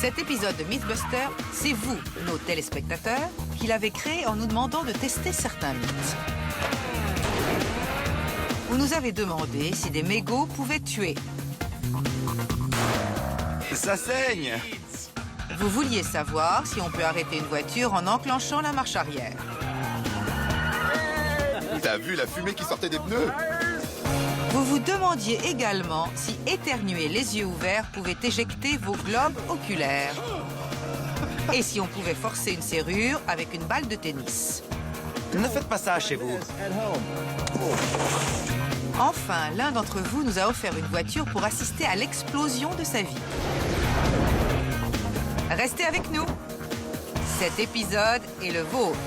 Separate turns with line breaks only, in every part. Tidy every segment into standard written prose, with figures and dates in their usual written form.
Cet épisode de Mythbusters, c'est vous, nos téléspectateurs, qui l'avez créé en nous demandant de tester certains mythes. Vous nous avez demandé si des mégots pouvaient tuer.
Ça saigne!
Vous vouliez savoir si on peut arrêter une voiture en enclenchant la marche arrière.
T'as vu la fumée qui sortait des pneus?
Vous vous demandiez également si éternuer les yeux ouverts pouvait éjecter vos globes oculaires. Et si on pouvait forcer une serrure avec une balle de tennis.
Ne faites pas ça chez vous.
Enfin, l'un d'entre vous nous a offert une voiture pour assister à l'explosion de sa vie. Restez avec nous. Cet épisode est le vôtre.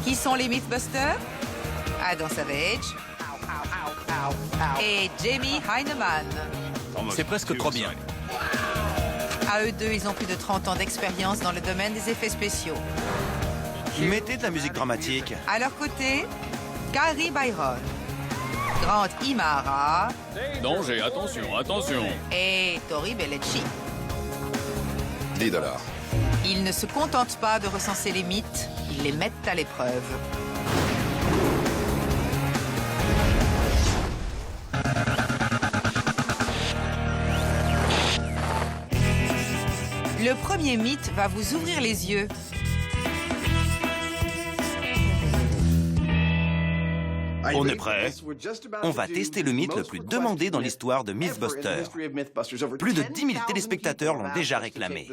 Qui sont les Mythbusters? Adam Savage et Jamie Heineman.
C'est presque trop bien.
À eux deux, ils ont plus de 30 ans d'expérience dans le domaine des effets spéciaux.
Mettez de la musique dramatique.
À leur côté, Gary Byron, Grant Imahara
Danger, attention, attention.
et Tori Belleci.
$10.
Ils ne se contentent pas de recenser les mythes, ils les mettent à l'épreuve. Le premier mythe va vous ouvrir les yeux.
On est prêt. On va tester le mythe le plus demandé dans l'histoire de Mythbusters. Plus de 10 000 téléspectateurs l'ont déjà réclamé.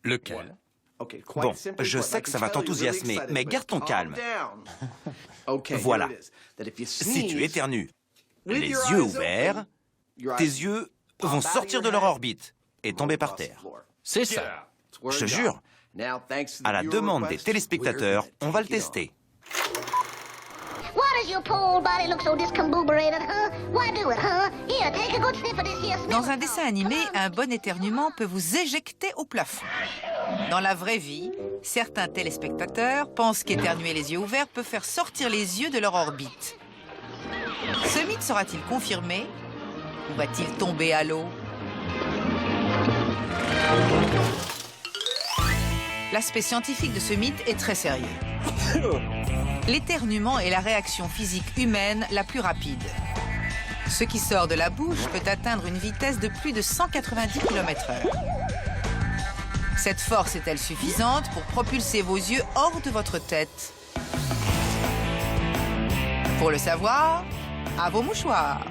Lequel?
Bon, je sais que ça va t'enthousiasmer, mais garde ton calme. Voilà. Si tu éternues les yeux ouverts, tes yeux vont sortir de leur orbite et tomber par terre.
C'est ça.
Je te jure. À la demande des téléspectateurs, on va le tester.
Why does your poor body look so discombobulated, huh? Why do it, huh? Here, take a good sniff of this here smell.
Dans un dessin animé, un bon éternuement peut vous éjecter au plafond. Dans la vraie vie, certains téléspectateurs pensent qu'éternuer les yeux ouverts peut faire sortir les yeux de leur orbite. Ce mythe sera-t-il confirmé ou va-t-il tomber à l'eau? L'aspect scientifique de ce mythe est très sérieux. L'éternuement est la réaction physique humaine la plus rapide. Ce qui sort de la bouche peut atteindre une vitesse de plus de 190 km/h. Cette force est-elle suffisante pour propulser vos yeux hors de votre tête? Pour le savoir, à vos mouchoirs.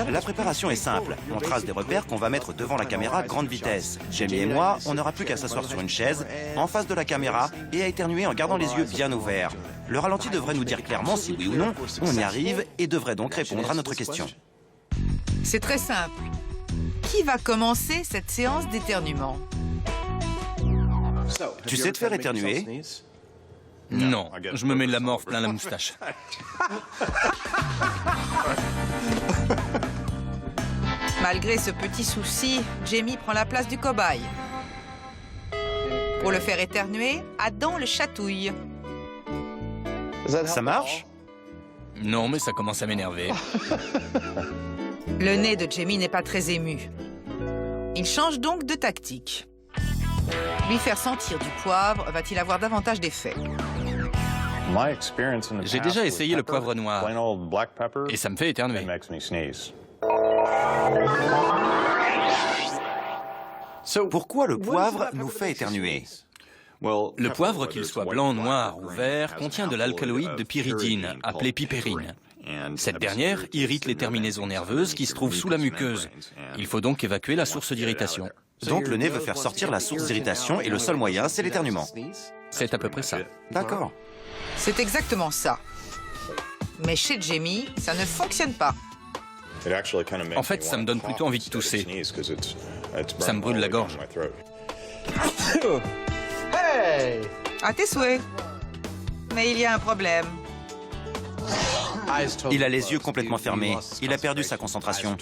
La préparation est simple. On trace des repères qu'on va mettre devant la caméra à grande vitesse. Jamie et moi, on n'aura plus qu'à s'asseoir sur une chaise, en face de la caméra, et à éternuer en gardant les yeux bien ouverts. Le ralenti devrait nous dire clairement si oui ou non on y arrive et devrait donc répondre à notre question.
C'est très simple. Qui va commencer cette séance d'éternuement?
Tu sais te faire éternuer?
Non, je me mets de la morve plein la moustache.
Malgré ce petit souci, Jamie prend la place du cobaye. Pour le faire éternuer, Adam le chatouille.
Ça marche?
Non, mais ça commence à m'énerver.
Le nez de Jamie n'est pas très ému. Il change donc de tactique. Lui faire sentir du poivre va-t-il avoir davantage d'effet?
J'ai déjà essayé le poivre noir et ça me fait éternuer.
Pourquoi le poivre nous fait éternuer?
Le poivre, qu'il soit blanc, noir ou vert, contient de l'alcaloïde de pyridine, appelée piperine. Cette dernière irrite les terminaisons nerveuses qui se trouvent sous la muqueuse. Il faut donc évacuer la source d'irritation.
Donc le nez veut faire sortir la source d'irritation et le seul moyen, c'est l'éternuement.
C'est à peu près ça.
D'accord.
C'est exactement ça. Mais chez Jamie, ça ne fonctionne pas.
En fait, ça me donne plutôt envie de tousser. Ça me brûle la gorge.
À tes souhaits. Mais il y a un problème.
Il a les yeux complètement fermés. Il a perdu sa concentration.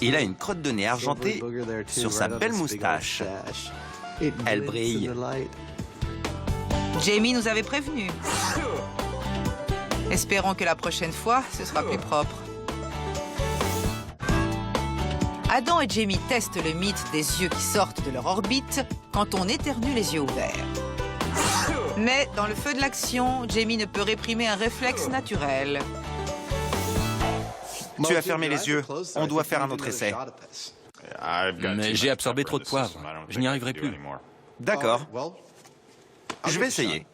Il a une crotte de nez argentée sur sa belle moustache. Elle brille.
Jamie nous avait prévenus. Espérons que la prochaine fois, ce sera plus propre. Adam et Jamie testent le mythe des yeux qui sortent de leur orbite quand on éternue les yeux ouverts. Mais dans le feu de l'action, Jamie ne peut réprimer un réflexe naturel.
Tu as fermé les yeux. On doit faire un autre essai.
Mais j'ai absorbé trop de poivre. Je n'y arriverai plus.
D'accord. Je vais essayer.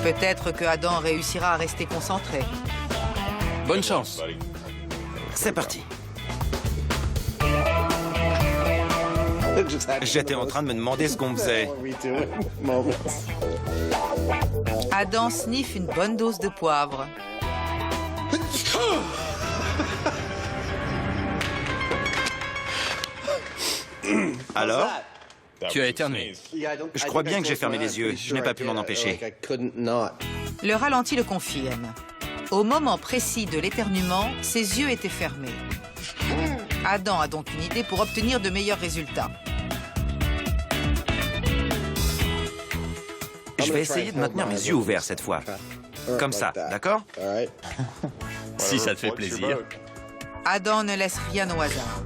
Peut-être que Adam réussira à rester concentré.
Bonne chance.
C'est parti. J'étais en train de me demander ce qu'on faisait.
Adam sniffe une bonne dose de poivre.
Alors?
Tu as éternué.
Je crois bien que j'ai fermé les yeux. Je n'ai pas pu m'en empêcher.
Le ralenti le confirme. Au moment précis de l'éternuement, ses yeux étaient fermés. Adam a donc une idée pour obtenir de meilleurs résultats.
Je vais essayer de maintenir mes yeux ouverts cette fois. Comme ça, d'accord?
Si ça te fait plaisir.
Adam ne laisse rien au hasard.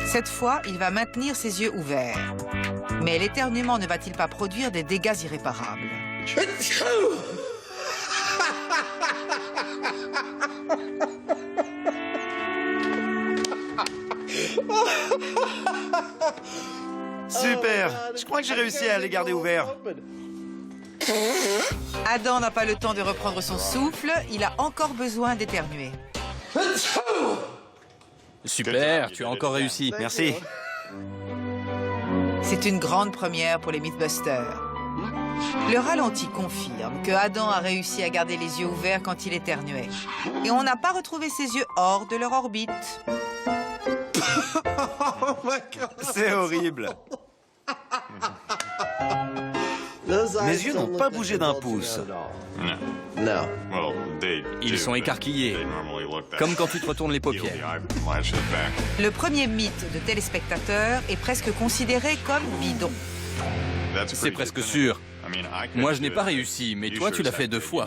Cette fois, il va maintenir ses yeux ouverts. Mais l'éternuement ne va-t-il pas produire des dégâts irréparables?
Super! Je crois que j'ai réussi à les garder ouverts.
Adam n'a pas le temps de reprendre son souffle, il a encore besoin d'éternuer.
Super, tu as encore réussi.
Merci.
C'est une grande première pour les Mythbusters. Le ralenti confirme que Adam a réussi à garder les yeux ouverts quand il éternuait. Et on n'a pas retrouvé ses yeux hors de leur orbite.
C'est horrible. Mes yeux n'ont pas bougé d'un pouce.
Ils sont écarquillés, comme quand tu te retournes les paupières.
Le premier mythe de téléspectateur est presque considéré comme bidon.
C'est presque sûr. Moi, je n'ai pas réussi, mais toi, tu l'as fait 2 fois.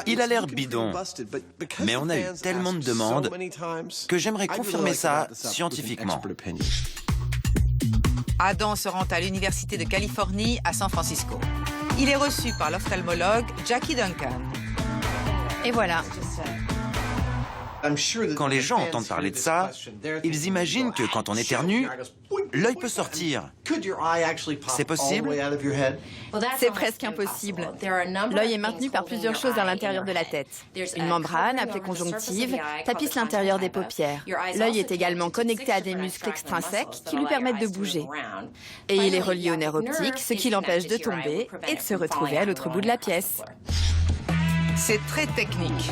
Il a l'air bidon. Mais on a eu tellement de demandes que j'aimerais confirmer ça scientifiquement.
Adam se rend à l'Université de Californie à San Francisco. Il est reçu par l'ophtalmologue Jackie Duncan.
Et voilà.
Quand les gens entendent parler de ça, ils imaginent que quand on éternue, l'œil peut sortir. C'est possible?
C'est presque impossible. L'œil est maintenu par plusieurs choses à l'intérieur de la tête. Une membrane, appelée conjonctive, tapisse l'intérieur des paupières. L'œil est également connecté à des muscles extrinsèques qui lui permettent de bouger. Et il est relié au nerf optique, ce qui l'empêche de tomber et de se retrouver à l'autre bout de la pièce.
C'est très technique.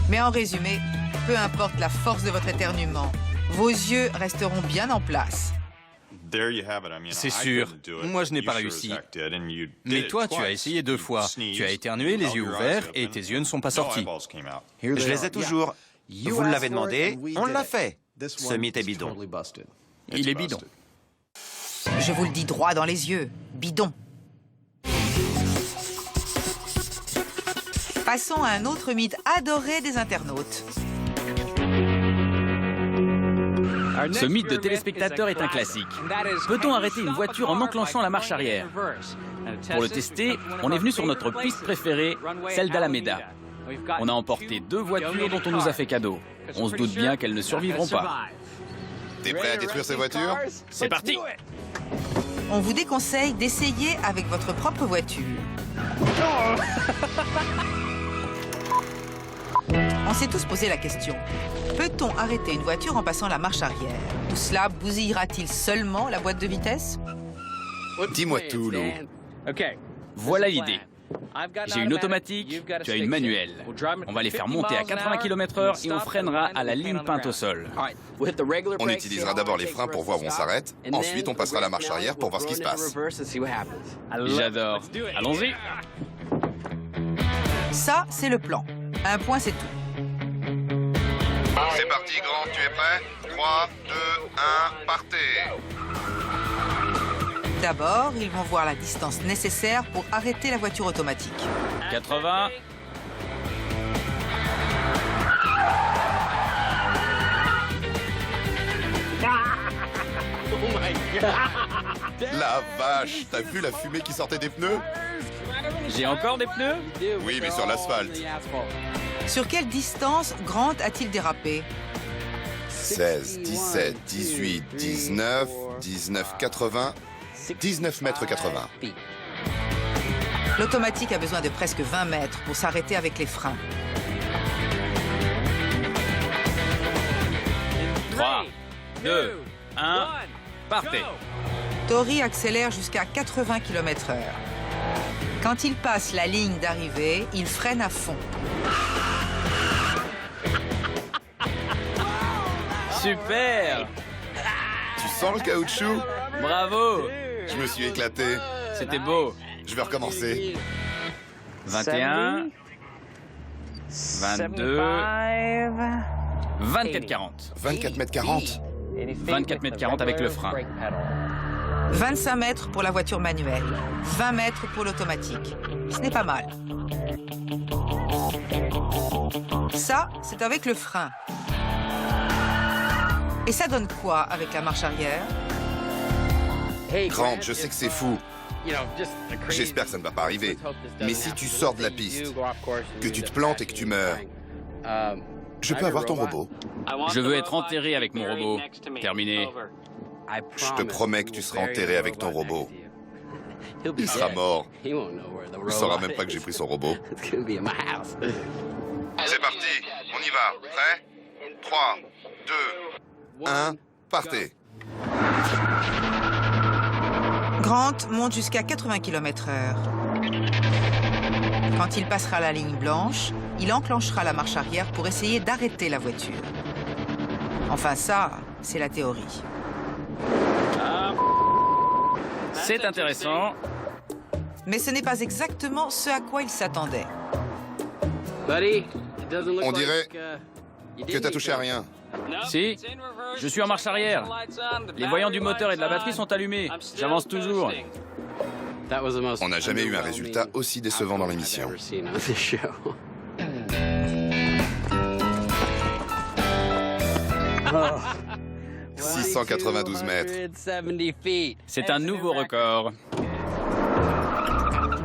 Mais en résumé, peu importe la force de votre éternuement, vos yeux resteront bien en place.
C'est sûr. Moi, je n'ai pas réussi. Mais toi, tu as essayé 2 fois. Tu as éternué, les yeux ouverts, et tes yeux ne sont pas sortis.
Je les ai toujours. Vous l'avez demandé, on l'a fait. Ce mythe est bidon.
Il est bidon.
Je vous le dis droit dans les yeux, bidon. Passons à un autre mythe adoré des internautes.
Ce mythe de téléspectateur est un classique. Peut-on arrêter une voiture en enclenchant la marche arrière? Pour le tester, on est venu sur notre piste préférée, celle d'Alameda. On a emporté 2 voitures dont on nous a fait cadeau. On se doute bien qu'elles ne survivront pas.
T'es prêt à détruire ces voitures?
C'est parti!
On vous déconseille d'essayer avec votre propre voiture. On s'est tous posé la question. Peut-on arrêter une voiture en passant la marche arrière? Tout cela bousillera-t-il seulement la boîte de vitesse?
Dis-moi tout, Lou.
Voilà l'idée. J'ai une automatique, tu as une manuelle. On va les faire monter à 80 km/h et on freinera à la ligne peinte au sol.
On utilisera d'abord les freins pour voir où on s'arrête. Ensuite, on passera la marche arrière pour voir ce qui se passe.
J'adore. Allons-y.
Ça, c'est le plan. Un point, c'est tout.
C'est parti, grand, tu es prêt? 3, 2, 1, partez!
D'abord, ils vont voir la distance nécessaire pour arrêter la voiture automatique.
80.
La vache, t'as vu la fumée qui sortait des pneus?
J'ai encore des pneus?
Oui, mais sur l'asphalte.
Sur quelle distance Grant a-t-il dérapé?
16, 17, 18, 19, 19, 80, 19 mètres 80.
L'automatique a besoin de presque 20 mètres pour s'arrêter avec les freins.
3, 2, 1, partez.
Tori accélère jusqu'à 80 km/h. Quand il passe la ligne d'arrivée, il freine à fond.
Super!
Tu sens le caoutchouc?
Bravo!
Je me suis éclaté.
C'était beau.
Je vais recommencer.
21, 22, 24 40.
24 mètres 40.
24 mètres 40 avec le frein.
25 mètres pour la voiture manuelle, 20 mètres pour l'automatique. Ce n'est pas mal. Ça, c'est avec le frein. Et ça donne quoi avec la marche arrière?
Grant, je sais que c'est fou. J'espère que ça ne va pas arriver. Mais si tu sors de la piste, que tu te plantes et que tu meurs, je peux avoir ton robot?
Je veux être enterré avec mon robot. Terminé.
Je te promets que tu seras enterré avec ton robot. Il sera mort. Il ne saura même pas que j'ai pris son robot. C'est parti, on y va. Prêt? 3, 2, 1, partez.
Grant monte jusqu'à 80 km/h. Quand il passera la ligne blanche, il enclenchera la marche arrière pour essayer d'arrêter la voiture. Enfin ça, c'est la théorie.
C'est intéressant.
Mais ce n'est pas exactement ce à quoi il s'attendait.
On dirait que t'as touché à rien.
Si, je suis en marche arrière. Les voyants du moteur et de la batterie sont allumés. J'avance toujours.
On n'a jamais eu un résultat aussi décevant dans l'émission. 692 mètres.
C'est un nouveau record.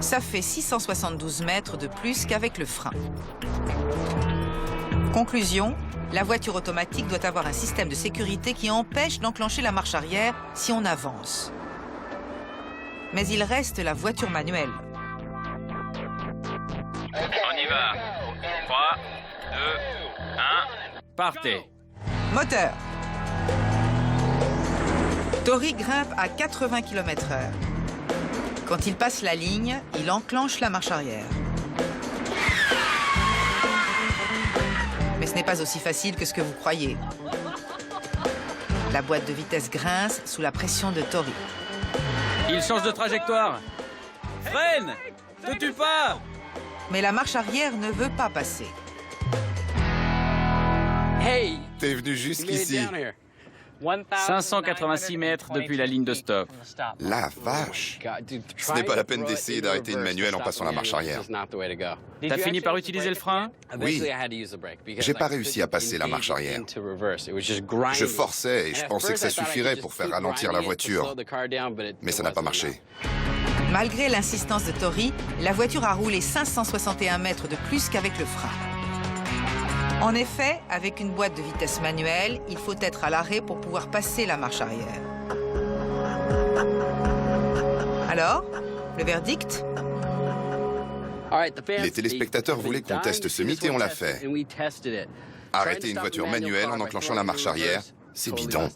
Ça fait 672 mètres de plus qu'avec le frein. Conclusion, la voiture automatique doit avoir un système de sécurité qui empêche d'enclencher la marche arrière si on avance. Mais il reste la voiture manuelle.
On y va. 3, 2, 1, partez.
Moteur. Tori grimpe à 80 km/h. Quand il passe la ligne, il enclenche la marche arrière. Mais ce n'est pas aussi facile que ce que vous croyez. La boîte de vitesse grince sous la pression de Tori.
Il change de trajectoire. Freine! Te tue pas!
Mais la marche arrière ne veut pas passer.
Hey!
T'es venu jusqu'ici.
586 mètres depuis la ligne de stop.
La vache. Ce n'est pas la peine d'essayer d'arrêter une manuelle en passant la marche arrière.
T'as fini par utiliser le frein?
Oui. J'ai pas réussi à passer la marche arrière. Je forçais et je pensais que ça suffirait pour faire ralentir la voiture. Mais ça n'a pas marché.
Malgré l'insistance de Tori, la voiture a roulé 561 mètres de plus qu'avec le frein. En effet, avec une boîte de vitesse manuelle, il faut être à l'arrêt pour pouvoir passer la marche arrière. Alors, le verdict?
Les téléspectateurs voulaient qu'on teste ce mythe et on l'a fait. Arrêter une voiture manuelle en enclenchant la marche arrière, c'est bidon.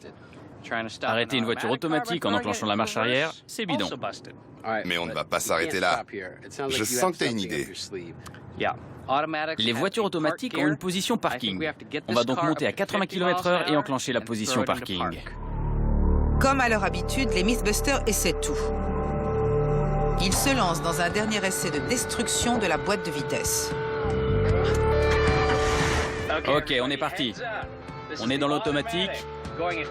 Arrêter une voiture automatique en enclenchant la marche arrière, c'est bidon.
Mais on ne va pas s'arrêter là. Je sens que t'as une idée.
Les voitures automatiques ont une position parking. On va donc monter à 80 km/h et enclencher la position parking.
Comme à leur habitude, les Mythbusters essaient tout. Ils se lancent dans un dernier essai de destruction de la boîte de vitesse.
Ok, on est parti. On est dans l'automatique.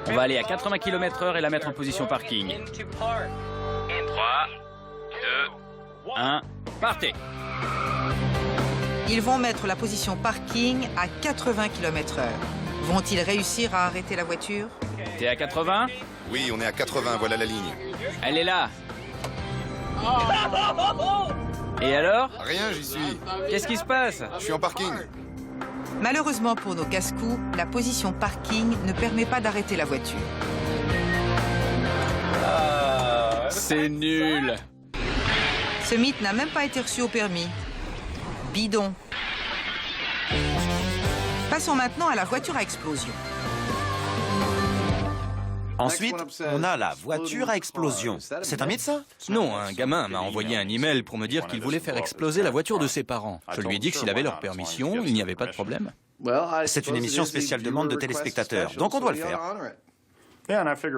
On va aller à 80 km/h et la mettre en position parking. 3, 2, 1, partez.
Ils vont mettre la position parking à 80 km/h. Vont-ils réussir à arrêter la voiture?
T'es à 80?
Oui, on est à 80, voilà la ligne.
Elle est là. Et alors?
Rien, j'y suis.
Qu'est-ce qui se passe?
Je suis en parking.
Malheureusement pour nos casse-cou, la position parking ne permet pas d'arrêter la voiture.
C'est nul.
Ce mythe n'a même pas été reçu au permis. Bidon. Passons maintenant à la voiture à explosion.
Ensuite, on a la voiture à explosion. C'est un mythe, ça?
Non, un gamin m'a envoyé un email pour me dire qu'il voulait faire exploser la voiture de ses parents. Je lui ai dit que s'il avait leur permission, il n'y avait pas de problème.
C'est une émission spéciale demande de téléspectateurs, donc on doit le faire.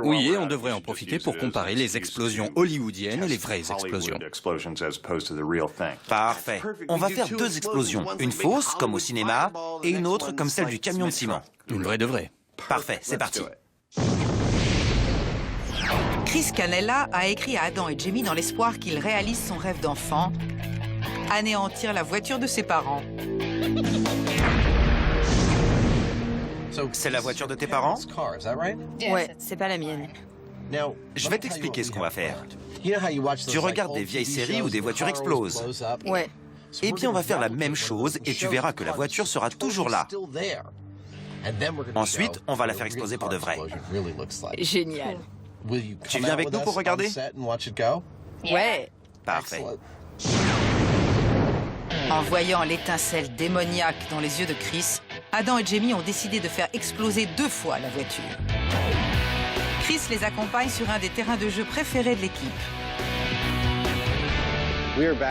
Oui, et on devrait en profiter pour comparer les explosions hollywoodiennes et les vraies explosions.
Parfait. On va faire 2 explosions. Une fausse, comme au cinéma, et une autre, comme celle du camion de ciment.
Une vraie de vraie.
Parfait, c'est parti.
Chris Cannella a écrit à Adam et Jamie dans l'espoir qu'ils réalisent son rêve d'enfant, anéantir la voiture de ses parents.
C'est la voiture de tes parents?
Ouais, c'est pas la mienne.
Je vais t'expliquer ce qu'on va faire. Tu regardes des vieilles séries où des voitures explosent.
Ouais.
Eh bien, on va faire la même chose et tu verras que la voiture sera toujours là. Ensuite, on va la faire exploser pour de vrai.
Génial.
Tu viens avec nous pour regarder?
Ouais.
Parfait.
En voyant l'étincelle démoniaque dans les yeux de Chris, Adam et Jamie ont décidé de faire exploser 2 fois la voiture. Chris les accompagne sur un des terrains de jeu préférés de l'équipe.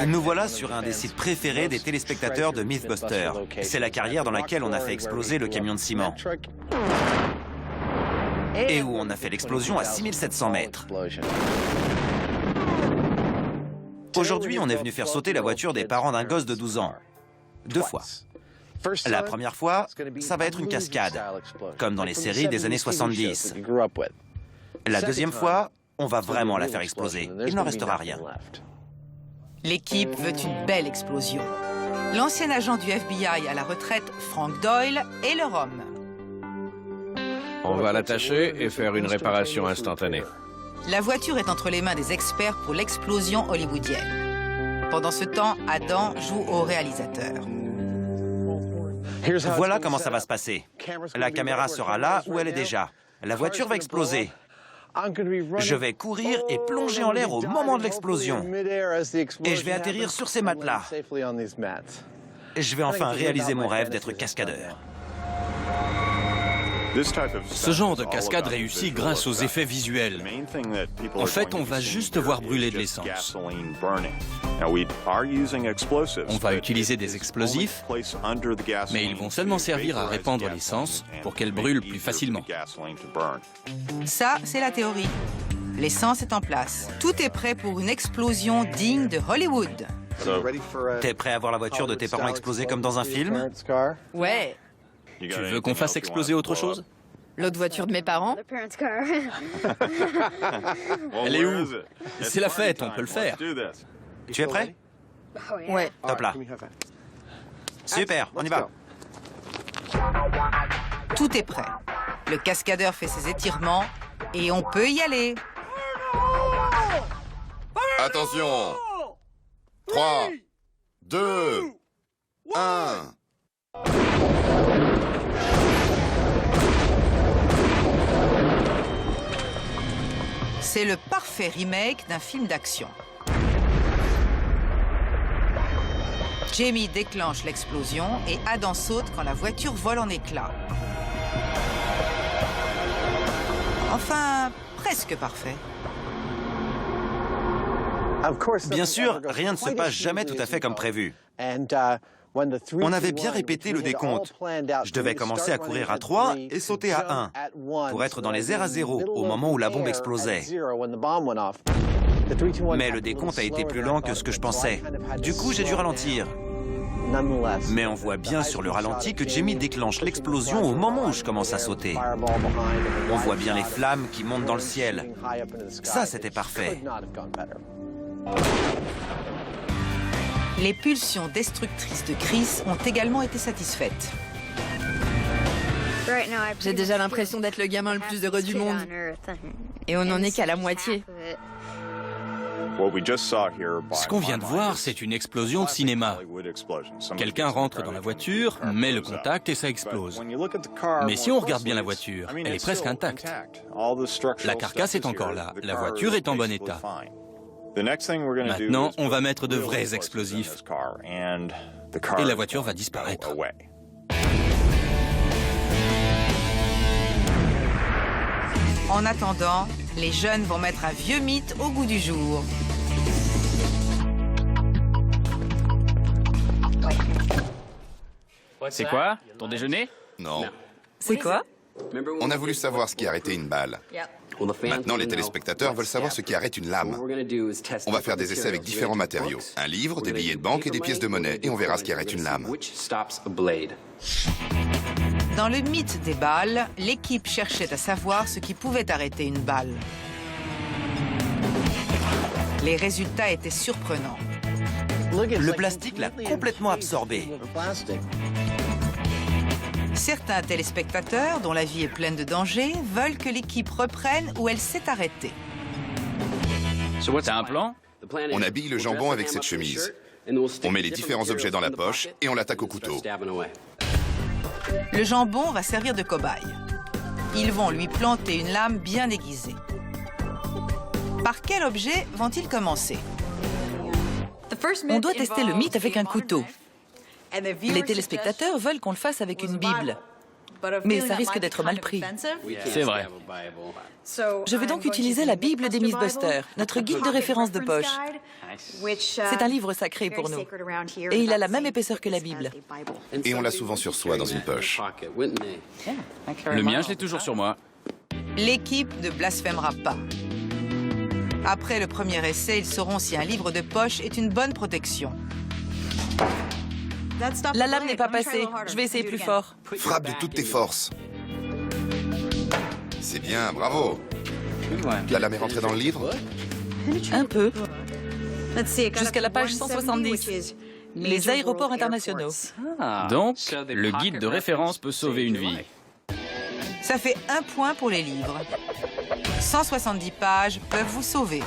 Nous voilà sur un des sites préférés des téléspectateurs de Mythbusters. C'est la carrière dans laquelle on a fait exploser le camion de ciment. Et où on a fait l'explosion à 6700 mètres. Aujourd'hui, on est venu faire sauter la voiture des parents d'un gosse de 12 ans. 2 fois. La première fois, ça va être une cascade, comme dans les séries des années 70. La deuxième fois, on va vraiment la faire exploser. Il n'en restera rien.
L'équipe veut une belle explosion. L'ancien agent du FBI à la retraite, Frank Doyle, est leur homme.
On va l'attacher et faire une réparation instantanée.
La voiture est entre les mains des experts pour l'explosion hollywoodienne. Pendant ce temps, Adam joue au réalisateur.
Voilà comment ça va se passer. La caméra sera là où elle est déjà. La voiture va exploser. Je vais courir et plonger en l'air au moment de l'explosion. Et je vais atterrir sur ces matelas. Je vais enfin réaliser mon rêve d'être cascadeur.
Ce genre de cascade réussit grâce aux effets visuels. En fait, on va juste voir brûler de l'essence. On va utiliser des explosifs, mais ils vont seulement servir à répandre l'essence pour qu'elle brûle plus facilement.
Ça, c'est la théorie. L'essence est en place. Tout est prêt pour une explosion digne de Hollywood.
T'es prêt à voir la voiture de tes parents exploser comme dans un film?
Ouais.
Tu veux qu'on fasse exploser autre chose?
L'autre voiture de mes parents?
Elle est où? C'est la fête, on peut le faire.
Tu es prêt?
Ouais.
Top là. Super, on y va.
Tout est prêt. Le cascadeur fait ses étirements et on peut y aller.
Attention! 3, 2, 1...
C'est le parfait remake d'un film d'action. Jamie déclenche l'explosion et Adam saute quand la voiture vole en éclats. Enfin, presque parfait.
Bien sûr, rien ne se passe jamais tout à fait comme prévu. On avait bien répété le décompte. Je devais commencer à courir à 3 et sauter à 1 pour être dans les airs à 0 au moment où la bombe explosait. Mais le décompte a été plus lent que ce que je pensais. Du coup, j'ai dû ralentir. Mais on voit bien sur le ralenti que Jamie déclenche l'explosion au moment où je commence à sauter. On voit bien les flammes qui montent dans le ciel. Ça, c'était parfait.
Les pulsions destructrices de Chris ont également été satisfaites.
J'ai déjà l'impression d'être le gamin le plus heureux du monde. Et on n'en est qu'à la moitié.
Ce qu'on vient de voir, c'est une explosion de cinéma. Quelqu'un rentre dans la voiture, met le contact et ça explose. Mais si on regarde bien la voiture, elle est presque intacte. La carcasse est encore là, la voiture est en bon état. Maintenant, on va mettre de vrais explosifs. Et la voiture va disparaître.
En attendant, les jeunes vont mettre un vieux mythe au goût du jour.
C'est quoi? Ton déjeuner?
Non.
C'est quoi?
On a voulu savoir ce qui arrêtait une balle. Maintenant, les téléspectateurs veulent savoir ce qui arrête une lame. On va faire des essais avec différents matériaux. Un livre, des billets de banque et des pièces de monnaie. Et on verra ce qui arrête une lame.
Dans le mythe des balles, l'équipe cherchait à savoir ce qui pouvait arrêter une balle. Les résultats étaient surprenants.
Le plastique l'a complètement absorbé.
Certains téléspectateurs, dont la vie est pleine de dangers, veulent que l'équipe reprenne où elle s'est arrêtée.
T'as un plan?
On habille le jambon avec cette chemise. On met les différents objets dans la poche et on l'attaque au couteau.
Le jambon va servir de cobaye. Ils vont lui planter une lame bien aiguisée. Par quel objet vont-ils commencer?
On doit tester le mythe avec un couteau. Les téléspectateurs veulent qu'on le fasse avec une Bible. Mais ça risque d'être mal pris.
C'est vrai.
Je vais donc utiliser la Bible des Mythbusters, notre guide de référence de poche. C'est un livre sacré pour nous. Et il a la même épaisseur que la Bible.
Et on l'a souvent sur soi dans une poche.
Le mien, je l'ai toujours sur moi.
L'équipe ne blasphémera pas. Après le premier essai, ils sauront si un livre de poche est une bonne protection.
La lame n'est pas passée. Je vais essayer plus fort.
Frappe de toutes tes forces. C'est bien, bravo. La lame est rentrée dans le livre?
Un peu. Jusqu'à la page 170. Les aéroports internationaux.
Donc, le guide de référence peut sauver une vie.
Ça fait 1 point pour les livres. 170 pages peuvent vous sauver.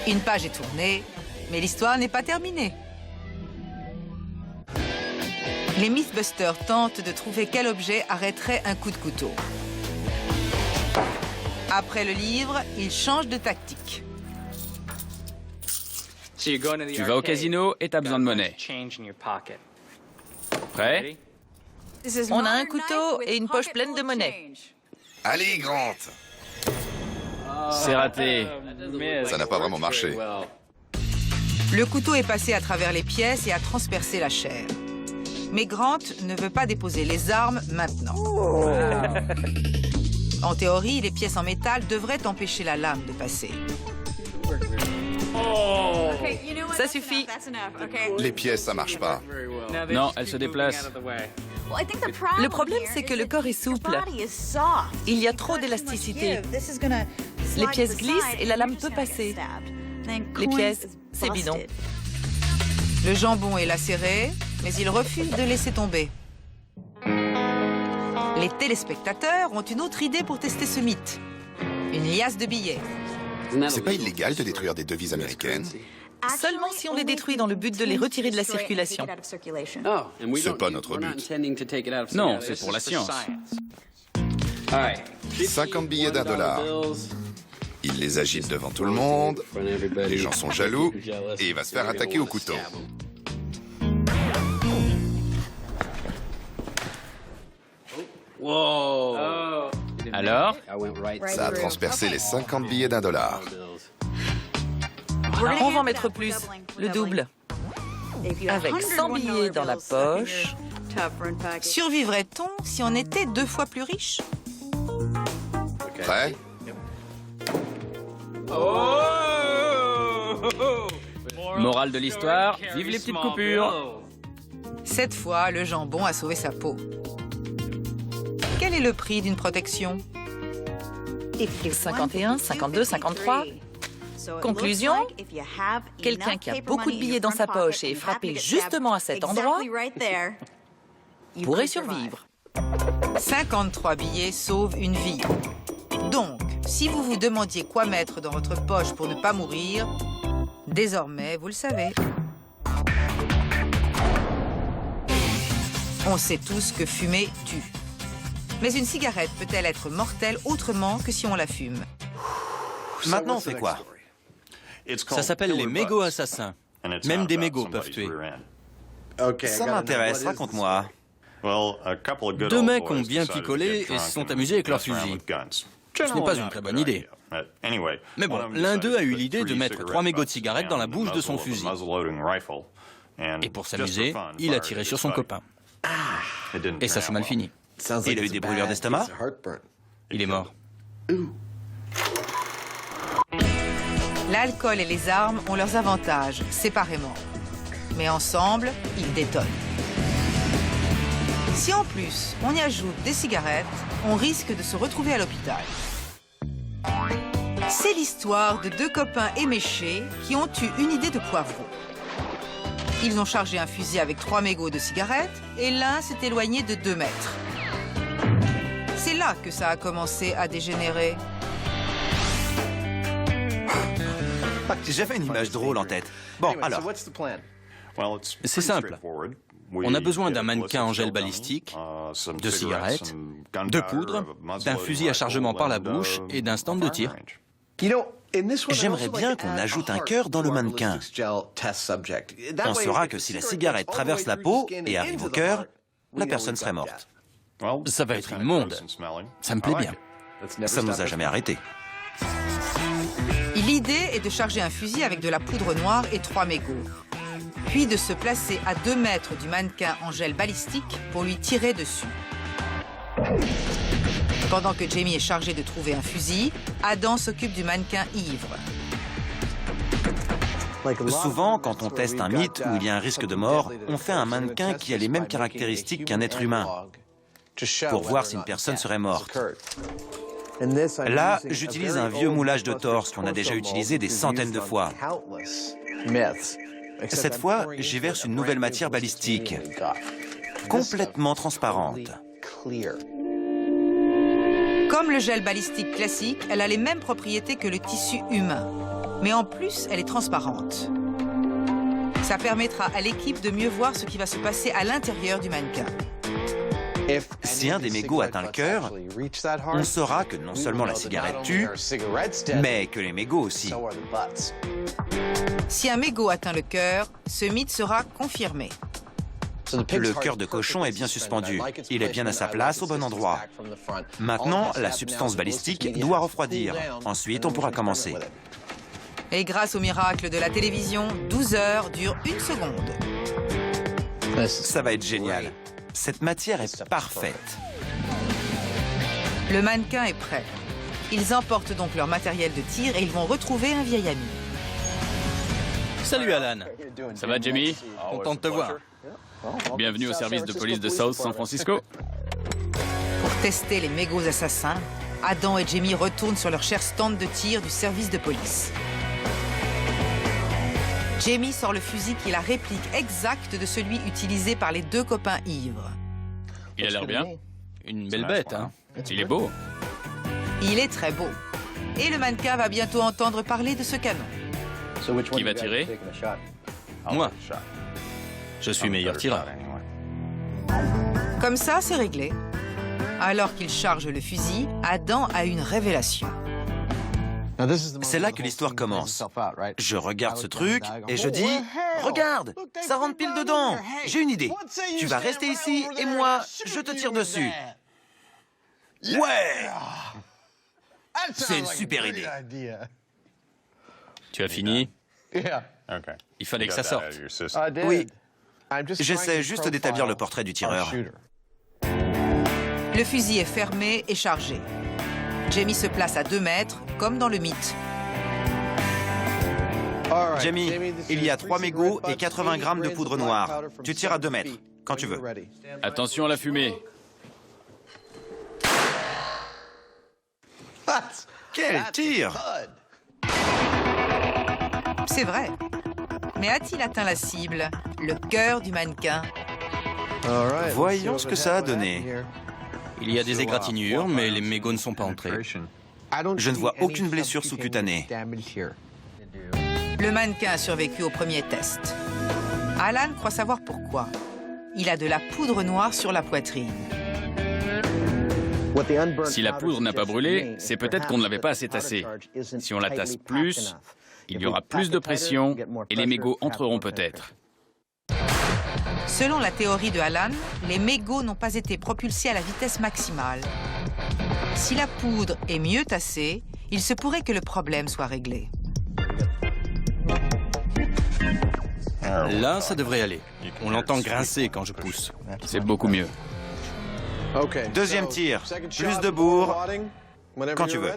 Une page est tournée, mais l'histoire n'est pas terminée. Les Mythbusters tentent de trouver quel objet arrêterait un coup de couteau. Après le livre, ils changent de tactique.
Tu vas au casino et t'as besoin de monnaie. Prêt?
On a un couteau et une poche pleine de monnaie.
Allez, Grant!
C'est raté.
Ça n'a pas vraiment marché.
Le couteau est passé à travers les pièces et a transpercé la chair. Mais Grant ne veut pas déposer les armes maintenant. En théorie, les pièces en métal devraient empêcher la lame de passer.
Ça suffit.
Les pièces, ça marche pas.
Non, elle se déplace.
Le problème, c'est que le corps est souple. Il y a trop d'élasticité. Les pièces glissent et la lame peut passer. Les pièces, c'est bidon.
Le jambon est lacéré, mais il refuse de laisser tomber. Les téléspectateurs ont une autre idée pour tester ce mythe. Une liasse de billets.
C'est pas illégal de détruire des devises américaines?
Seulement si on les détruit dans le but de les retirer de la circulation.
C'est pas notre but.
Non, c'est pour la science.
50 billets d'$1. Il les agite devant tout le monde. Les gens sont jaloux. Et il va se faire attaquer au couteau.
Alors?
Ça a transpercé les 50 billets d'$1.
On va en mettre plus, le double. Avec 100 billets dans la poche.
Survivrait-on si on était 2 fois plus riche?
Prêt?
Morale de l'histoire, vive les petites coupures.
Cette fois, le jambon a sauvé sa peau. Quel est le prix d'une protection?
51, 52, 53. Conclusion, quelqu'un qui a beaucoup de billets dans sa poche et est frappé justement à cet endroit pourrait survivre.
53 billets sauvent une vie. Donc, si vous vous demandiez quoi mettre dans votre poche pour ne pas mourir, désormais, vous le savez. On sait tous que fumer tue. Mais une cigarette peut-elle être mortelle autrement que si on la fume?
Maintenant, on fait quoi?
Ça s'appelle les mégots assassins. Même des mégots peuvent tuer.
Ça m'intéresse, raconte-moi.
Deux mecs ont bien picolé et se sont amusés avec leurs fusils. Ce n'est pas une très bonne idée. Mais bon, l'un d'eux a eu l'idée de mettre 3 mégots de cigarettes dans la bouche de son fusil. Et pour s'amuser, il a tiré sur son copain. Et ça s'est mal fini.
Il a eu des brûlures d'estomac?
Il est mort.
L'alcool et les armes ont leurs avantages, séparément. Mais ensemble, ils détonnent. Si en plus, on y ajoute des cigarettes, on risque de se retrouver à l'hôpital. C'est l'histoire de deux copains éméchés qui ont eu une idée de poivron. Ils ont chargé un fusil avec 3 mégots de cigarettes et l'un s'est éloigné de 2 mètres. C'est là que ça a commencé à dégénérer.
J'avais une image drôle en tête. Bon, alors.
C'est simple. On a besoin d'un mannequin en gel balistique, de cigarettes, de poudre, d'un fusil à chargement par la bouche et d'un stand de tir.
J'aimerais bien qu'on ajoute un cœur dans le mannequin. On saura que si la cigarette traverse la peau et arrive au cœur, la personne serait morte.
Ça va être immonde. Ça me plaît bien.
Ça ne nous a jamais arrêtés.
L'idée est de charger un fusil avec de la poudre noire et 3 mégots. Puis de se placer à 2 mètres du mannequin en gel balistique pour lui tirer dessus. Pendant que Jamie est chargé de trouver un fusil, Adam s'occupe du mannequin ivre.
Souvent, quand on teste un mythe où il y a un risque de mort, on fait un mannequin qui a les mêmes caractéristiques qu'un être humain, pour voir si une personne serait morte. Là, j'utilise un vieux moulage de torse qu'on a déjà utilisé des centaines de fois. Cette fois, j'y verse une nouvelle matière balistique, complètement transparente.
Comme le gel balistique classique, elle a les mêmes propriétés que le tissu humain. Mais en plus, elle est transparente. Ça permettra à l'équipe de mieux voir ce qui va se passer à l'intérieur du mannequin.
Si un des mégots atteint le cœur, on saura que non seulement la cigarette tue, mais que les mégots aussi.
Si un mégot atteint le cœur, ce mythe sera confirmé.
Le cœur de cochon est bien suspendu. Il est bien à sa place, au bon endroit. Maintenant, la substance balistique doit refroidir. Ensuite, on pourra commencer.
Et grâce au miracle de la télévision, 12 heures durent 1 seconde.
Ça va être génial. Cette matière est parfaite.
Le mannequin est prêt. Ils emportent donc leur matériel de tir et ils vont retrouver un vieil ami.
Salut Alan.
Ça va, Jamie?
Content de te voir.
Bienvenue au service de police de South San Francisco.
Pour tester les mégots assassins, Adam et Jamie retournent sur leur cher stand de tir du service de police. Jamie sort le fusil qui est la réplique exacte de celui utilisé par les 2 copains ivres.
Il a l'air bien.
Une belle bête, hein?
Il est beau.
Il est très beau. Et le mannequin va bientôt entendre parler de ce canon.
Qui va tirer?
Moi. Je suis meilleur tireur.
Comme ça, c'est réglé. Alors qu'il charge le fusil, Adam a une révélation.
C'est là que l'histoire commence. Je regarde ce truc et je dis « Regarde, ça rentre pile dedans. J'ai une idée. Tu vas rester ici et moi, je te tire dessus. » Ouais! C'est une super idée.
Tu as fini? Il fallait que ça sorte.
Oui. J'essaie juste d'établir le portrait du tireur.
Le fusil est fermé et chargé. Jamie se place à 2 mètres, comme dans le mythe.
Jamie, il y a 3 mégots et 80 grammes de poudre noire. Tu tires à 2 mètres, quand tu veux.
Attention à la fumée.
Quel tir!
C'est vrai. Mais a-t-il atteint la cible, le cœur du mannequin?
Voyons ce que ça a donné.
Il y a des égratignures, mais les mégots ne sont pas entrés.
Je ne vois aucune blessure sous-cutanée.
Le mannequin a survécu au premier test. Alan croit savoir pourquoi. Il a de la poudre noire sur la poitrine.
Si la poudre n'a pas brûlé, c'est peut-être qu'on ne l'avait pas assez tassée. Si on la tasse plus, il y aura plus de pression et les mégots entreront peut-être.
Selon la théorie de Alan, les mégots n'ont pas été propulsés à la vitesse maximale. Si la poudre est mieux tassée, il se pourrait que le problème soit réglé.
Là, ça devrait aller. On l'entend grincer quand je pousse.
C'est beaucoup mieux.
Deuxième tir. Plus de bourre. Quand tu veux.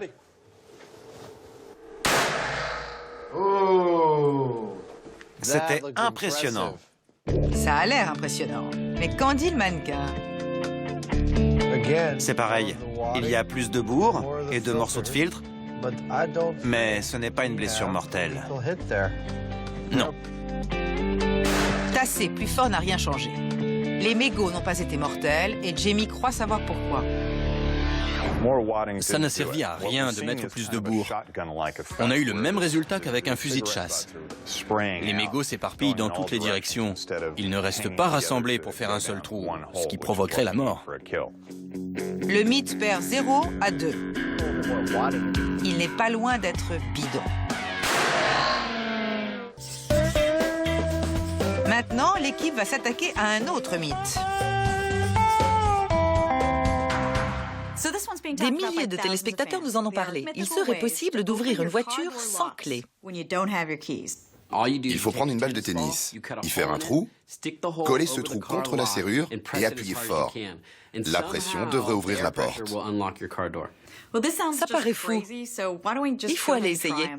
C'était impressionnant.
Ça a l'air impressionnant. Mais qu'en dit le mannequin?
C'est pareil. Il y a plus de bourre et de morceaux de filtre, mais ce n'est pas une blessure mortelle. Non.
Tasser plus fort n'a rien changé. Les mégots n'ont pas été mortels et Jamie croit savoir pourquoi.
Ça n'a servi à rien de mettre plus de bourre. On a eu le même résultat qu'avec un fusil de chasse. Les mégots s'éparpillent dans toutes les directions. Ils ne restent pas rassemblés pour faire un seul trou, ce qui provoquerait la mort.
Le mythe perd 0 à 2. Il n'est pas loin d'être bidon. Maintenant, l'équipe va s'attaquer à un autre mythe.
Des milliers de téléspectateurs nous en ont parlé. Il serait possible d'ouvrir une voiture sans clé.
Il faut prendre une balle de tennis, y faire un trou, coller ce trou contre la serrure et appuyer fort. La pression devrait ouvrir la porte.
Ça paraît fou. Il faut aller essayer.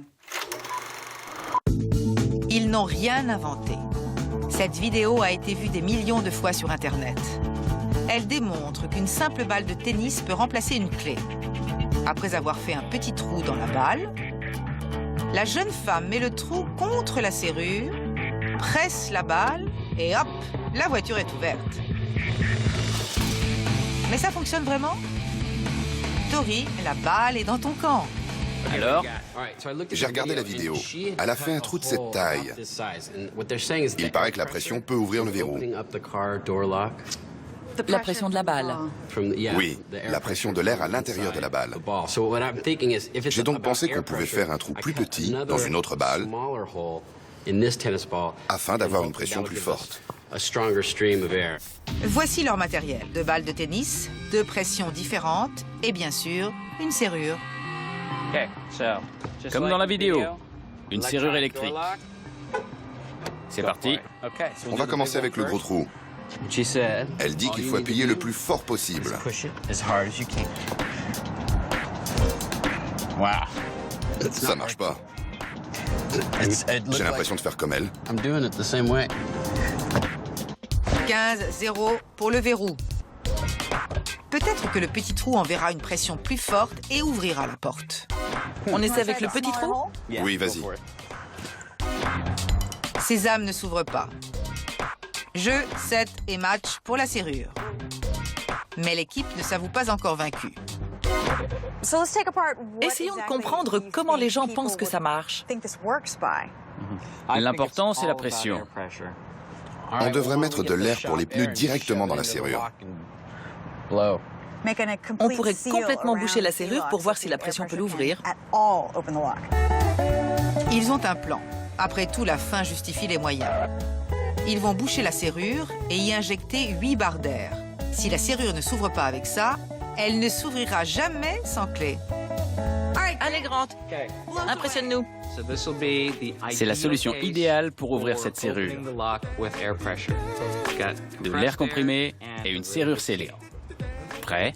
Ils n'ont rien inventé. Cette vidéo a été vue des millions de fois sur Internet. Elle démontre qu'une simple balle de tennis peut remplacer une clé. Après avoir fait un petit trou dans la balle, la jeune femme met le trou contre la serrure, presse la balle et hop, la voiture est ouverte. Mais ça fonctionne vraiment? Tori, la balle est dans ton camp.
Alors?
J'ai regardé la vidéo. Elle a fait un trou de cette taille. Il paraît que la pression peut ouvrir le verrou.
La pression de la balle.
Oui, la pression de l'air à l'intérieur de la balle. J'ai donc pensé qu'on pouvait faire un trou plus petit dans une autre balle afin d'avoir une pression plus forte.
Voici leur matériel. 2 balles de tennis, 2 pressions différentes et bien sûr, une serrure.
Comme dans la vidéo, une serrure électrique. C'est parti.
On va commencer avec le gros trou. Elle dit qu'il faut appuyer le plus fort possible. Ça marche pas. J'ai l'impression de faire comme elle.
15-0 pour le verrou. Peut-être que le petit trou enverra une pression plus forte et ouvrira la porte.
On essaie avec le petit trou?
Oui, vas-y.
Ces âmes ne s'ouvrent pas. Jeu, set et match pour la serrure. Mais l'équipe ne s'avoue pas encore vaincue.
Essayons de comprendre comment les gens pensent que ça marche.
L'important, c'est la pression.
On devrait mettre de l'air pour les pneus directement dans la serrure.
On pourrait complètement boucher la serrure pour voir si la pression peut l'ouvrir.
Ils ont un plan. Après tout, la fin justifie les moyens. Ils vont boucher la serrure et y injecter 8 barres d'air. Si la serrure ne s'ouvre pas avec ça, elle ne s'ouvrira jamais sans clé.
Allez, Grant, impressionne-nous.
C'est la solution idéale pour ouvrir cette serrure. De l'air comprimé et une serrure scellée. Prêt?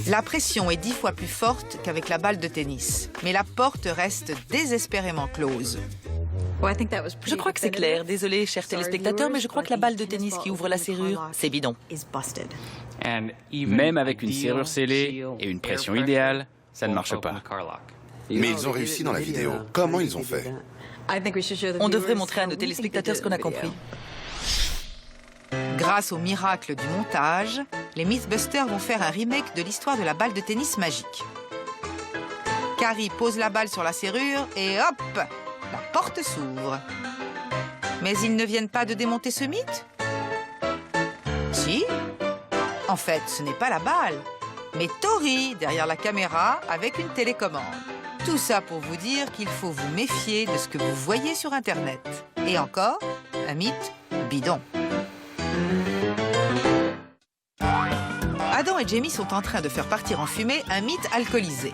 La pression est 10 fois plus forte qu'avec la balle de tennis, mais la porte reste désespérément close.
Je crois que c'est clair. Désolé, chers téléspectateurs, mais je crois que la balle de tennis qui ouvre la serrure, c'est bidon.
Même avec une serrure scellée et une pression idéale, ça ne marche pas.
Mais ils ont réussi dans la vidéo. Comment ils ont fait?
On devrait montrer à nos téléspectateurs ce qu'on a compris.
Grâce au miracle du montage, les Mythbusters vont faire un remake de l'histoire de la balle de tennis magique. Carrie pose la balle sur la serrure et hop, la porte s'ouvre. Mais ils ne viennent pas de démonter ce mythe? Si. En fait, ce n'est pas la balle, mais Tori derrière la caméra avec une télécommande. Tout ça pour vous dire qu'il faut vous méfier de ce que vous voyez sur Internet. Et encore, un mythe bidon. Adam et Jamie sont en train de faire partir en fumée un mythe alcoolisé.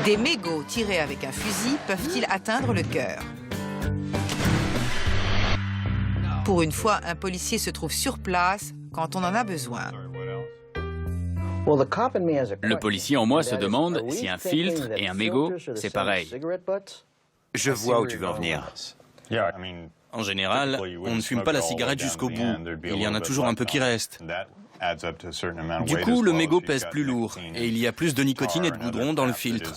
Des mégots tirés avec un fusil peuvent-ils atteindre le cœur? Pour une fois, un policier se trouve sur place quand on en a besoin.
Le policier en moi se demande si un filtre et un mégot, c'est pareil.
Je vois où tu veux en venir.
En général, on ne fume pas la cigarette jusqu'au bout. Il y en a toujours un peu qui reste. Du coup, le mégot pèse plus lourd et il y a plus de nicotine et de goudron dans le filtre.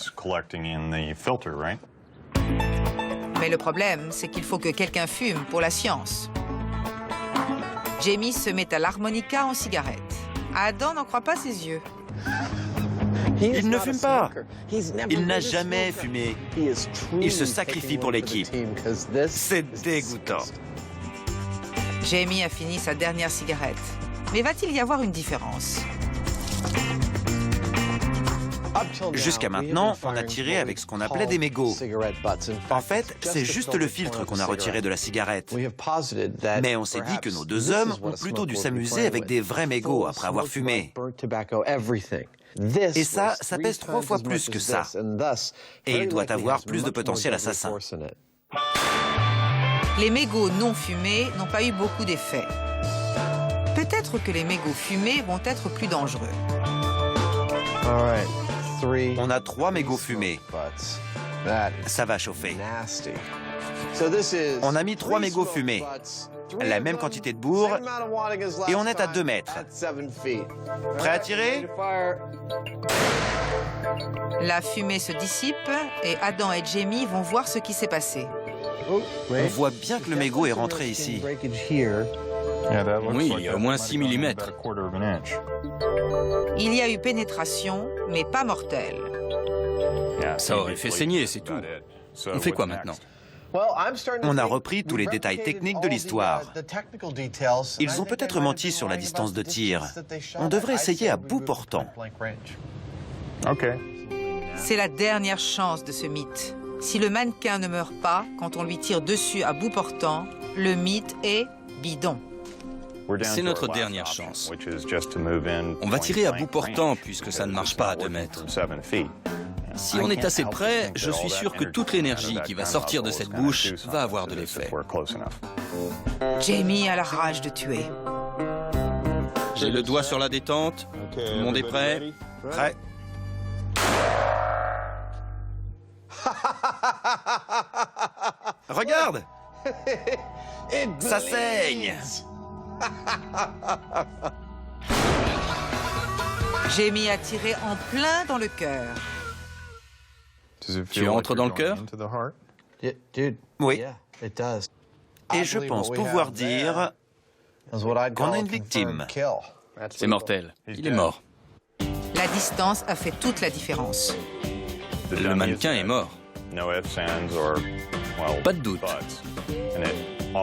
Mais le problème, c'est qu'il faut que quelqu'un fume pour la science. Jamie se met à l'harmonica en cigarette. Adam n'en croit pas ses yeux.
Il ne fume pas. Il n'a jamais fumé. Il se sacrifie pour l'équipe. C'est dégoûtant.
Jamie a fini sa dernière cigarette. Mais va-t-il y avoir une différence?
Jusqu'à maintenant, on a tiré avec ce qu'on appelait des mégots. En fait, c'est juste le filtre qu'on a retiré de la cigarette. Mais on s'est dit que nos deux hommes ont plutôt dû s'amuser avec des vrais mégots après avoir fumé. Et ça pèse 3 fois plus que ça. Et il doit avoir plus de potentiel assassin.
Les mégots non fumés n'ont pas eu beaucoup d'effet. Peut-être que les mégots fumés vont être plus dangereux.
On a 3 mégots fumés. Ça va chauffer. On a mis 3 mégots fumés, la même quantité de bourre, et on est à 2 mètres. Prêt à tirer?
La fumée se dissipe et Adam et Jamie vont voir ce qui s'est passé.
On voit bien que le mégot est rentré ici.
Oui, il y a au moins 6 mm.
Il y a eu pénétration, mais pas mortelle.
Ça aurait fait saigner, c'est tout. On fait quoi maintenant?
On a repris tous les détails techniques de l'histoire. Ils ont peut-être menti sur la distance de tir. On devrait essayer à bout portant.
C'est la dernière chance de ce mythe. Si le mannequin ne meurt pas quand on lui tire dessus à bout portant, le mythe est bidon.
C'est notre dernière chance. On va tirer à bout portant puisque ça ne marche pas à 2 mètres. Si on est assez près, je suis sûr que toute l'énergie qui va sortir de cette bouche va avoir de l'effet.
Jamie a la rage de tuer.
J'ai le doigt sur la détente. Tout le monde est prêt?
Prêt. Regarde! Ça saigne!
Jamie a tiré en plein dans le cœur.
Tu entres dans le cœur?
Oui. Et je pense pouvoir dire qu'on a une victime.
C'est mortel. Il est mort.
La distance a fait toute la différence.
Le mannequin est mort. Pas de doute.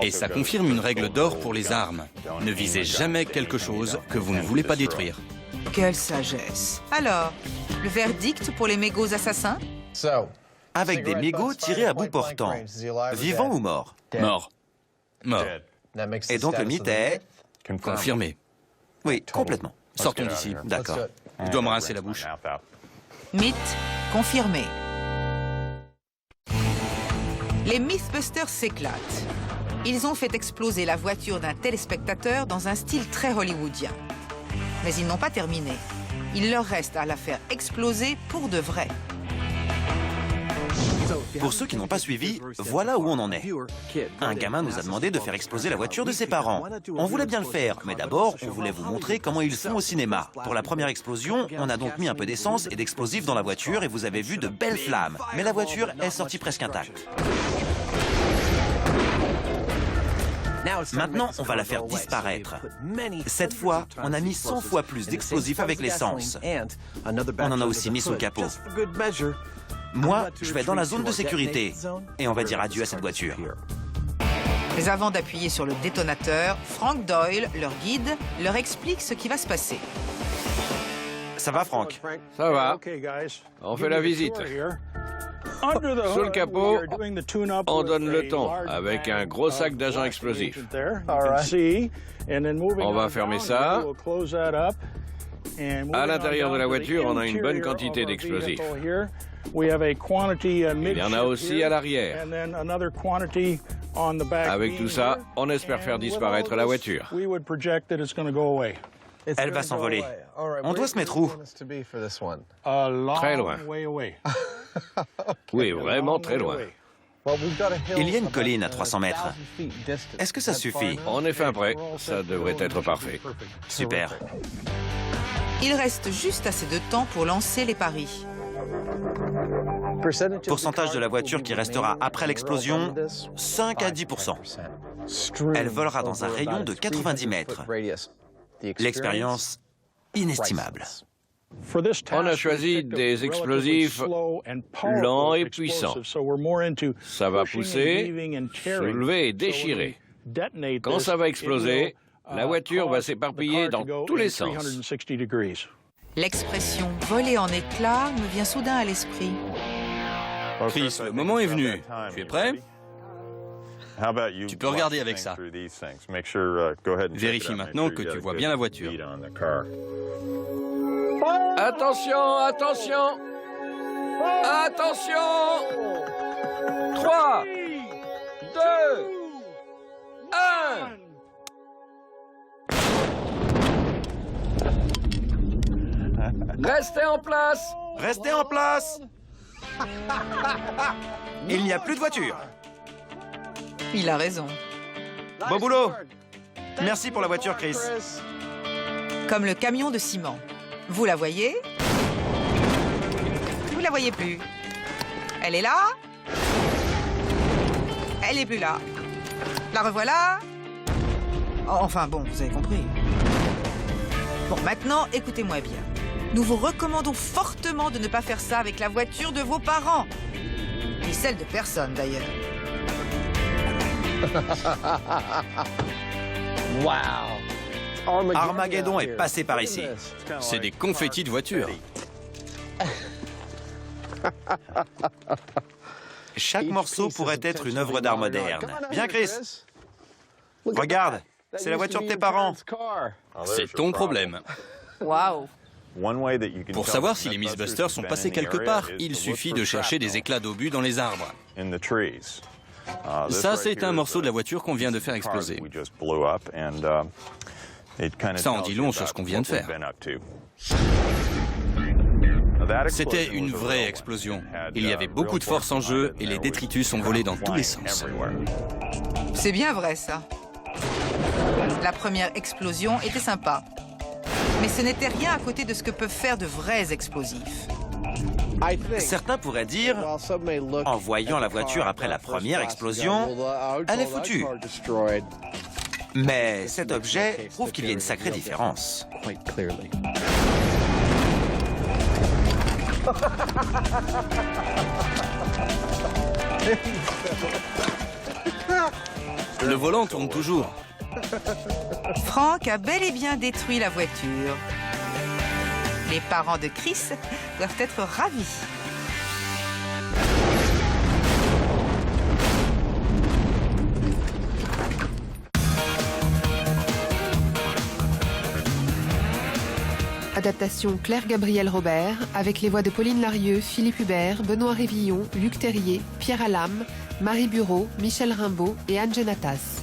Et ça confirme une règle d'or pour les armes. Ne visez jamais quelque chose que vous ne voulez pas détruire.
Quelle sagesse. Alors, le verdict pour les mégots assassins?
Avec des mégots tirés à bout portant. Vivant ou mort?
Mort. Mort.
Et donc le mythe est...
Confirmé.
Oui, complètement.
Sortons d'ici.
D'accord.
Je dois me rincer la bouche.
Mythe confirmé. Les Mythbusters s'éclatent. Ils ont fait exploser la voiture d'un téléspectateur dans un style très hollywoodien. Mais ils n'ont pas terminé. Il leur reste à la faire exploser pour de vrai.
Pour ceux qui n'ont pas suivi, voilà où on en est. Un gamin nous a demandé de faire exploser la voiture de ses parents. On voulait bien le faire, mais d'abord, on voulait vous montrer comment ils font au cinéma. Pour la première explosion, on a donc mis un peu d'essence et d'explosifs dans la voiture et vous avez vu de belles flammes. Mais la voiture est sortie presque intacte. Maintenant, on va la faire disparaître. Cette fois, on a mis 100 fois plus d'explosifs avec l'essence. On en a aussi mis sous le capot. Moi, je vais dans la zone de sécurité et on va dire adieu à cette voiture.
Mais avant d'appuyer sur le détonateur, Frank Doyle, leur guide, leur explique ce qui va se passer.
Ça va, Frank?
Ça va. On fait la visite. Sous le capot, on donne le ton avec un gros sac d'agents explosifs. On va fermer ça. À l'intérieur de la voiture, on a une bonne quantité d'explosifs. Il y en a aussi à l'arrière. Avec tout ça, on espère faire disparaître la voiture.
Elle va s'envoler. On doit se mettre où?
Très loin. Oui, vraiment très loin.
Il y a une colline à 300 mètres. Est-ce que ça suffit?
On est fin prêt. Ça devrait être parfait.
Super.
Il reste juste assez de temps pour lancer les paris.
Pourcentage de la voiture qui restera après l'explosion, 5 à 10%. Elle volera dans un rayon de 90 mètres. L'expérience, inestimable.
On a choisi des explosifs lents et puissants. Ça va pousser, soulever et déchirer. Quand ça va exploser, la voiture va s'éparpiller dans tous les sens.
L'expression « voler en éclats » me vient soudain à l'esprit.
Chris, le moment est venu. Tu es prêt? Tu peux regarder avec ça. Vérifie maintenant que tu vois bien la voiture.
Attention, attention! Attention! 3, 2, 1. Restez en place!
Restez en place! Il n'y a plus de voiture.
Il a raison.
Bon boulot! Merci pour la voiture, Chris.
Comme le camion de ciment. Vous la voyez? Vous la voyez plus. Elle est là? Elle est plus là. La revoilà? Enfin bon, vous avez compris. Bon, maintenant, écoutez-moi bien. Nous vous recommandons fortement de ne pas faire ça avec la voiture de vos parents. Ni celle de personne, d'ailleurs.
Wow! Armageddon est passé par ici.
C'est des confettis de voiture.
Chaque morceau pourrait être une œuvre d'art moderne. Bien, Chris? Regarde, c'est la voiture de tes parents.
C'est ton problème.
Waouh!
Pour savoir si les Mythbusters sont passés quelque part, il suffit de chercher des éclats d'obus dans les arbres. Ça, c'est un morceau de la voiture qu'on vient de faire exploser. Ça en dit long sur ce qu'on vient de faire. C'était une vraie explosion. Il y avait beaucoup de force en jeu et les détritus ont volé dans tous les sens.
C'est bien vrai, ça. La première explosion était sympa. Mais ce n'était rien à côté de ce que peuvent faire de vrais explosifs.
Certains pourraient dire, en voyant la voiture après la première explosion, elle est foutue. Mais cet objet prouve qu'il y a une sacrée différence.
Le volant tourne toujours.
Frank a bel et bien détruit la voiture. Les parents de Chris doivent être ravis.
Adaptation Claire-Gabrielle Robert, avec les voix de Pauline Larieux, Philippe Hubert, Benoît Révillon, Luc Terrier, Pierre Alam, Marie Bureau, Michel Rimbaud et Anne Genatas.